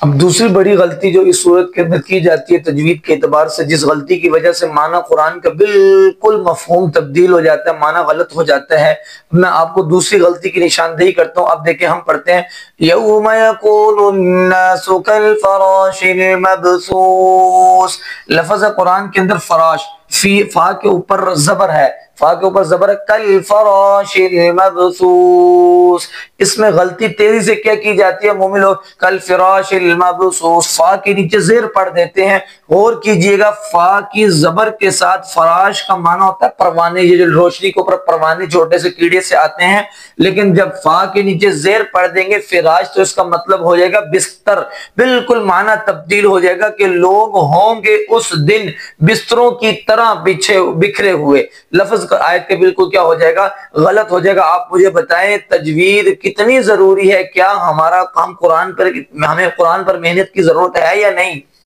اب دوسری بڑی غلطی جو اس صورت کے اندر کی جاتی ہے تجوید کے اعتبار سے، جس غلطی کی وجہ سے معنی قرآن کا بالکل مفہوم تبدیل ہو جاتا ہے، معنی غلط ہو جاتا ہے، میں آپ کو دوسری غلطی کی نشاندہی کرتا ہوں۔ اب دیکھیں ہم پڑھتے ہیں یوم یکون الناس کالفراش المبثوث، لفظ ہے قرآن کے اندر فراش، فا کے اوپر زبر ہے، فا کے اوپر زبر ہے، کالفراش المبثوث، اس میں غلطی تیزی سے کیا کی جاتی ہے مومن لوگ، کالفراش المبثوث، فا کے نیچے زیر پڑھ دیتے ہیں۔ غور کیجئے گا فا کی زبر کے ساتھ فراش کا معنی ہوتا ہے پروانے، یہ جو روشنی کے اوپر پروانے چھوٹے سے کیڑے سے آتے ہیں، لیکن جب فا کے نیچے زیر پڑھ دیں گے فراش تو اس کا مطلب ہو جائے گا بستر، بالکل معنی تبدیل ہو جائے گا کہ لوگ ہوں گے اس دن بستروں کی طرح بکھرے ہوئے، لفظ آیت کے بالکل کیا ہو جائے گا، غلط ہو جائے گا۔ آپ مجھے بتائیں تجوید کتنی ضروری ہے، کیا ہمیں قرآن پر محنت کی ضرورت ہے یا نہیں؟